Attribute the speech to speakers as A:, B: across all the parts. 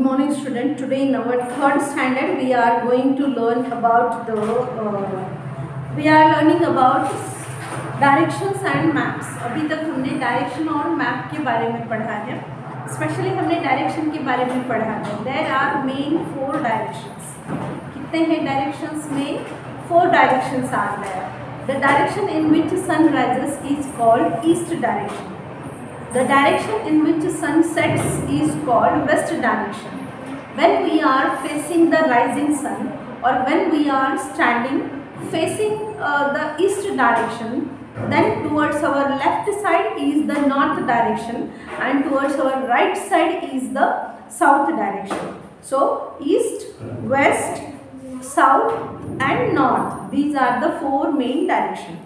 A: morning student. Today in our third standard we are going to learn about directions and maps. अभी तक हमने direction और map के बारे में पढ़ा है. स्पेशली हमने डायरेक्शन के बारे में पढ़ा है. There are main 4 directions. कितने हैं डायरेक्शंस में? 4 directions are there. The direction in which sun rises is called east direction. The direction in which sun sets is called west direction. When we are facing the rising sun or when we are standing facing the east direction, then towards our left side is the north direction and towards our right side is the south direction. So east, west, south and north, these are the 4 main direction.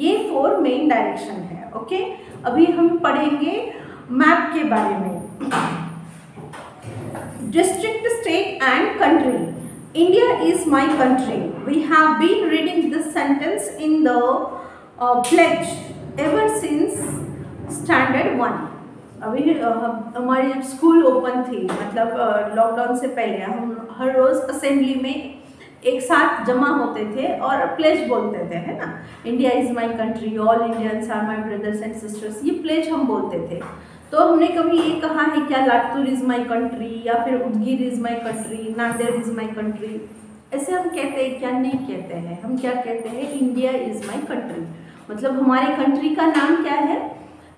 A: ये 4 main direction है. Okay, अभी हम पढ़ेंगे map के बारे में. District, state and country. India is my country. We have been reading this sentence in the pledge ever since standard 1. अभी हमारी जब स्कूल ओपन थी, मतलब लॉकडाउन से पहले, हम हर रोज़ असेंबली में एक साथ जमा होते थे और प्लेज बोलते थे, है ना. India is my country, all Indians are my brothers and sisters, ये प्लेज हम बोलते थे. तो हमने कभी ये कहा है क्या लातूर इज़ माई कंट्री या फिर Udgir is my country, Nanded is my country, ऐसे हम कहते हैं क्या? नहीं कहते हैं. हम क्या कहते हैं? India is my country. मतलब हमारे कंट्री का नाम क्या है?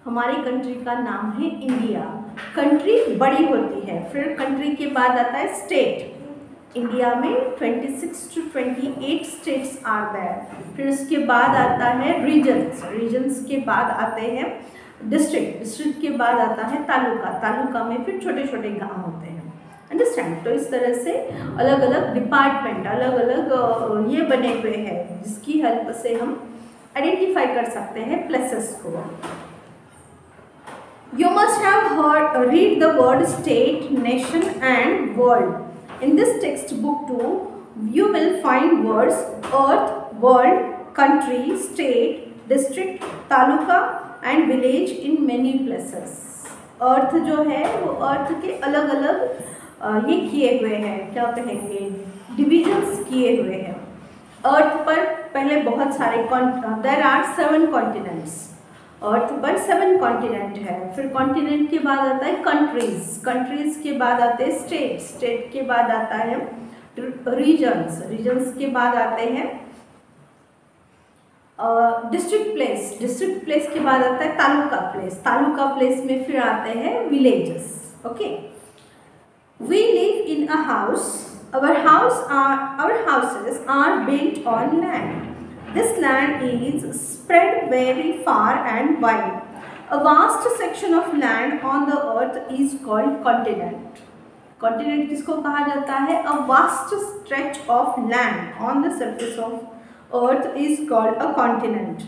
A: हमारी कंट्री का नाम है इंडिया. कंट्री बड़ी होती है. फिर कंट्री के बाद आता है स्टेट. इंडिया में 26 to 28 स्टेट्स आर देयर. फिर उसके बाद आता है रीजन्स. रीजन्स के बाद आते हैं डिस्ट्रिक्ट. डिस्ट्रिक्ट के बाद आता है तालुका. तालुका में फिर छोटे छोटे गांव होते हैं. अंडरस्टैंड? तो इस तरह से अलग अलग डिपार्टमेंट, अलग अलग ये बने हुए हैं जिसकी हेल्प से हम आइडेंटिफाई कर सकते हैं प्लेसेस को. You must have read the word state, nation and world. In this textbook too, you will find words earth, world, country, state, district, taluka and village in many places. अर्थ जो है वो अर्थ के अलग अलग ये किए हुए हैं, क्या कहेंगे, डिविजन्स किए हुए हैं. अर्थ पर पहले बहुत सारे there are 7 continents. अर्थ पर 7 कॉन्टिनेंट है. फिर कॉन्टिनेंट के बाद आता है कंट्रीज. कंट्रीज के बाद आते हैं स्टेट. स्टेट के बाद आता है रीजन्स. रीजन्स के बाद आते हैं डिस्ट्रिक्ट प्लेस. डिस्ट्रिक्ट प्लेस के बाद आता है तालुका प्लेस. तालुका प्लेस में फिर आते हैं villages. Okay, we live in a house. our houses are built on land. This land is spread very far and wide. A vast section of land on the earth is called continent. Continent किसको कहा जाता है? A vast stretch of land on the surface of earth is called a continent.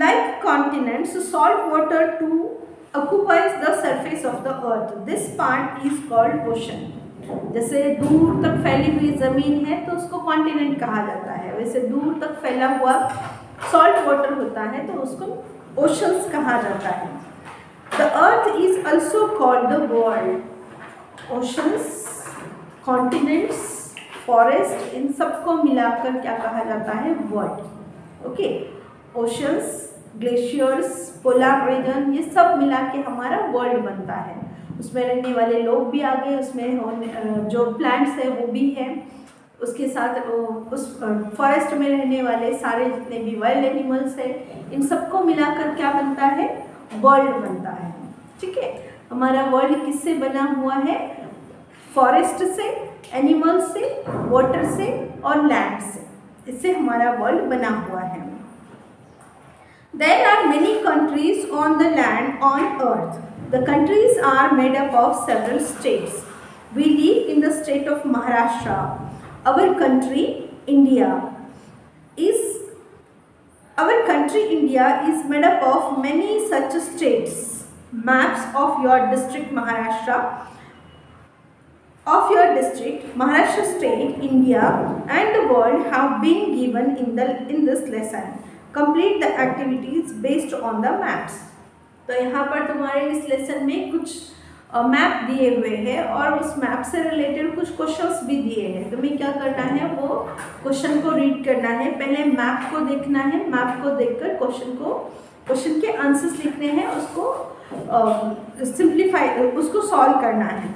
A: Like continents, salt water too occupies the surface of the earth. This part is called ocean. जैसे दूर तक फैली हुई ज़मीन है तो उसको कॉन्टिनेंट कहा जाता है, वैसे दूर तक फैला हुआ सॉल्ट वाटर होता है तो उसको ओशंस कहा जाता है. The earth is also called the world. Oceans, continents, forest, इन सबको मिलाकर क्या कहा जाता है? World. Okay, oceans, glaciers, polar region, ये सब मिला के हमारा वर्ल्ड बनता है. उसमें रहने वाले लोग भी आ गए, उसमें जो प्लांट्स है वो भी है, उसके साथ उस फॉरेस्ट में रहने वाले सारे जितने भी वाइल्ड एनिमल्स हैं, इन सबको मिलाकर क्या बनता है? वर्ल्ड बनता है. ठीक है, हमारा वर्ल्ड किससे बना हुआ है? फॉरेस्ट से, एनिमल से, वाटर से और लैंड से. इससे हमारा वर्ल्ड बना हुआ है. There are many countries on the land on earth. The countries are made up of several states. We live in the state of Maharashtra. Our country India is made up of many such states. Maps of your district Maharashtra, Maharashtra state, India and the world have been given in this lesson. Complete the activities based on the maps. तो यहाँ पर तुम्हारे इस lesson में कुछ map दिए हुए हैं और उस मैप से रिलेटेड कुछ क्वेश्चंस भी दिए हैं। तुम्हें क्या करना है, वो क्वेश्चन को रीड करना है, पहले मैप को देखना है, मैप को देखकर क्वेश्चन के आंसर्स लिखने हैं, उसको सिंप्लीफाई उसको सॉल्व करना है।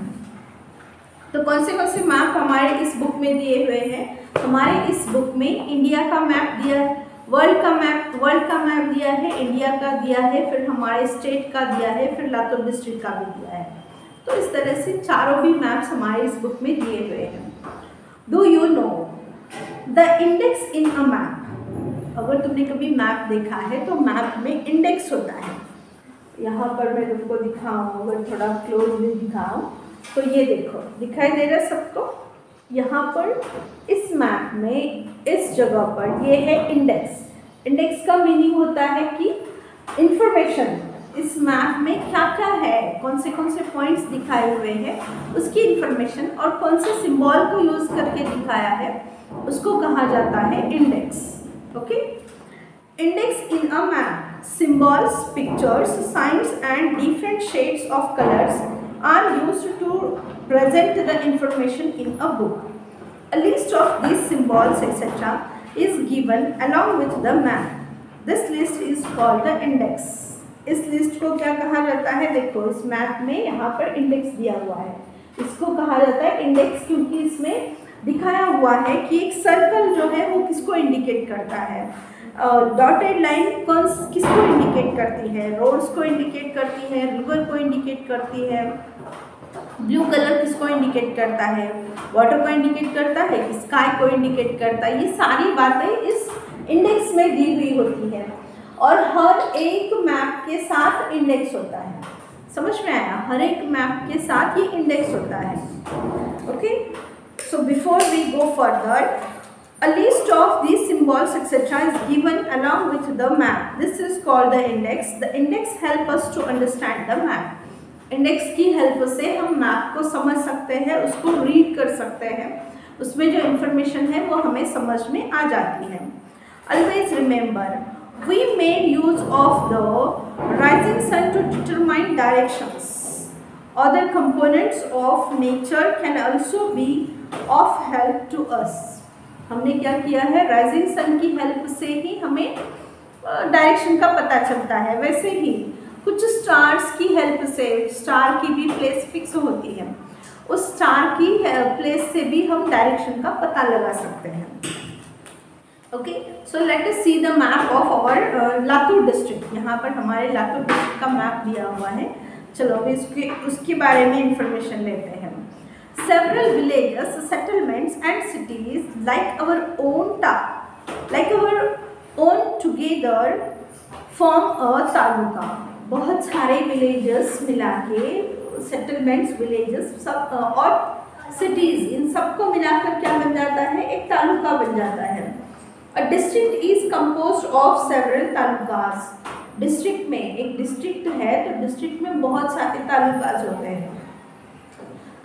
A: तो कौन से मैप हमारे इस बुक में दिए हुए हैं? हमारे इस बुक में इंडिया का मैप दिया है, वर्ल्ड का मैप दिया है, इंडिया का दिया है, फिर हमारे स्टेट का दिया है, फिर लातूर डिस्ट्रिक्ट का भी दिया है। तो इस तरह से चारों भी मैप्स हमारे इस बुक में दिए हुए हैं। Do you know the index in a map? अगर तुमने कभी मैप देखा है तो मैप में इंडेक्स होता है। यहाँ पर मैं तुमको दिखाऊँ, अगर थोड़ा क्लोजली दिखाऊँ तो ये देखो, दिखाई दे रहा है सबको? यहाँ पर इस मैप में इस जगह पर ये है इंडेक्स। इंडेक्स का मीनिंग होता है कि इंफॉर्मेशन, इस मैप में क्या क्या है, कौन से पॉइंट्स दिखाए हुए हैं उसकी इंफॉर्मेशन, और कौन से सिंबल को यूज करके दिखाया है उसको कहा जाता है index. Okay, index in a map, symbols, pictures, science and different shades of colours are used to present the information in a book. A list of these symbols etc. is given along with the map. This list is called the index. इस list को क्या कहा जाता है? देखो, इस map में यहाँ पर इंडेक्स दिया हुआ है, इसको कहा जाता है इंडेक्स, क्योंकि इसमें दिखाया हुआ है कि एक सर्कल जो है वो किसको इंडिकेट करता है, डॉटेड लाइन किसको इंडिकेट करती है, रोड्स को इंडिकेट करती है, रिवर को इंडिकेट करती है, ब्लू कलर किसको इंडिकेट करता है, वाटर को इंडिकेट करता है, स्काई को इंडिकेट करता है। ये सारी बातें इस इंडेक्स में दी हुई होती है और हर एक मैप के साथ इंडेक्स होता है। समझ में आया? हर एक मैप के साथ ये इंडेक्स होता है। Okay, so before we go further, a list of these symbols etc. is given along with the map. This is called the index. The index help us to understand the map. Index की help से हम map को समझ सकते हैं, उसको read कर सकते हैं, उसमें जो इंफॉर्मेशन है वो हमें समझ में आ जाती है। Always remember, we made use of the rising sun to determine directions. Other components of nature can also be of help to us. हमने क्या किया है? राइजिंग सन की हेल्प से ही हमें डायरेक्शन का पता चलता है। वैसे ही कुछ स्टार्स की हेल्प से, स्टार की भी प्लेस फिक्स होती है, उस स्टार की प्लेस से भी हम डायरेक्शन का पता लगा सकते हैं। Okay, so let us see the map of our Latur district. यहाँ पर हमारे लातूर डिस्ट्रिक्ट का मैप दिया हुआ है। चलो अभी उसके बारे में इंफॉर्मेशन लेते हैं। Several villages, settlements and cities like our own together form a taluka. बहुत सारे विलेजेस मिला के, सेटलमेंट्स, विलेजेस सब और सिटीज़, इन सबको मिलाकर क्या बन जाता है? एक तालुका बन जाता है। A district is composed of several talukas. District में, एक डिस्ट्रिक्ट है तो डिस्ट्रिक्ट में बहुत सारे तालुकास होते हैं।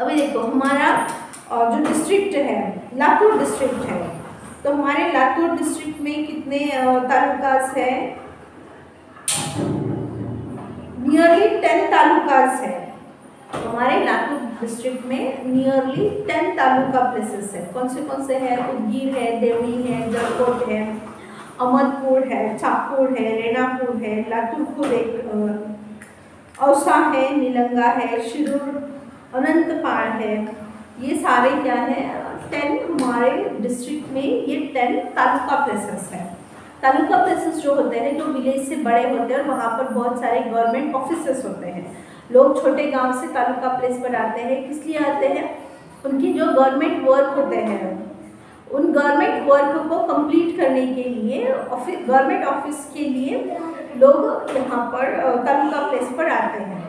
A: अभी देखो, हमारा जो डिस्ट्रिक्ट है लातूर डिस्ट्रिक्ट है, तो हमारे लातूर डिस्ट्रिक्ट में कितने तालुकास है? नियरली 10 तालुकास है। हमारे लातूर डिस्ट्रिक्ट में नियरली 10 तालुका प्लेसेस है। कौन से हैं? उदगीर है, देवनी है, जरकोट है, अहमदपुर है, चाकपुर है, रेणापुर है, लातूरपुर, औसा है, निलंगा है, शिरूर, अनंतपाल है। ये सारे क्या है? 10 हमारे डिस्ट्रिक्ट में ये 10 तालुका प्लेसेस हैं। तालुका प्लेसेस जो होते हैं, जो विलेज से बड़े होते हैं और वहाँ पर बहुत सारे गवर्नमेंट ऑफिसेस होते हैं। लोग छोटे गांव से तालुका प्लेस पर आते हैं, किस लिए आते हैं? उनकी जो गवर्नमेंट वर्क होते हैं, उन गवर्नमेंट वर्क को कंप्लीट करने के लिए, गवर्नमेंट ऑफिस के लिए लोग यहाँ पर तालुका प्लेस पर आते हैं।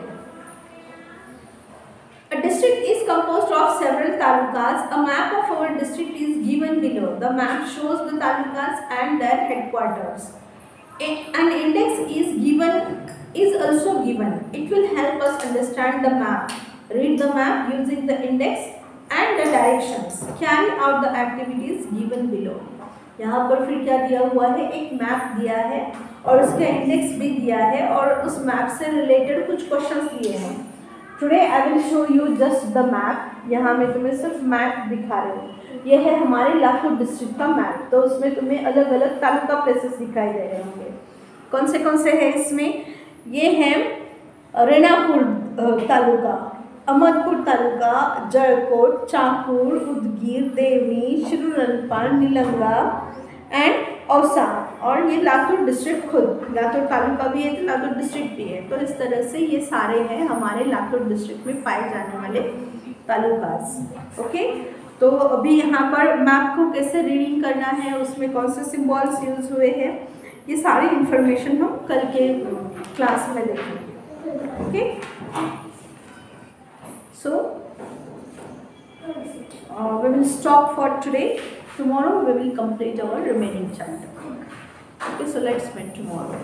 A: A district is composed of several talukas. A map of our district is given below. The map shows the talukas and their headquarters. An index is also given. It will help us understand the map. Read the map using the index and the directions. Carry out the activities given below. यहाँ पर फिर क्या दिया हुआ है? एक map दिया है और उसका इंडेक्स भी दिया है और उस मैप से रिलेटेड कुछ क्वेश्चंस दिए हैं। Today I will show you just the map. यहाँ मैं तुम्हें सिर्फ मैप दिखा रही हूँ। ये है हमारे लातूर डिस्ट्रिक्ट का मैप। तो उसमें तुम्हें अलग अलग तालुका प्लेसेस दिखाई दे रहे होंगे। कौन से हैं इसमें? ये है रेणापूर तालुका, अहमदपुर तालुका, जळकोट, चाकूर, उदगीर, देवनी, शिरूरनपाल, निलंगा एंड औसा। और ये लातूर डिस्ट्रिक्ट खुद, लातूर तालुका भी है तो लातूर डिस्ट्रिक्ट भी है। तो इस तरह से ये सारे हैं हमारे लातूर डिस्ट्रिक्ट में पाए जाने वाले तालुकास। ओके, तो अभी यहाँ पर मैप को कैसे रीडिंग करना है, उसमें कौन से सिंबल्स यूज हुए हैं, ये सारी इंफॉर्मेशन हम कल के क्लास में देखेंगे। Okay, so we will stop for today. Tomorrow we will complete our remaining chapter. Okay, so let's meet tomorrow.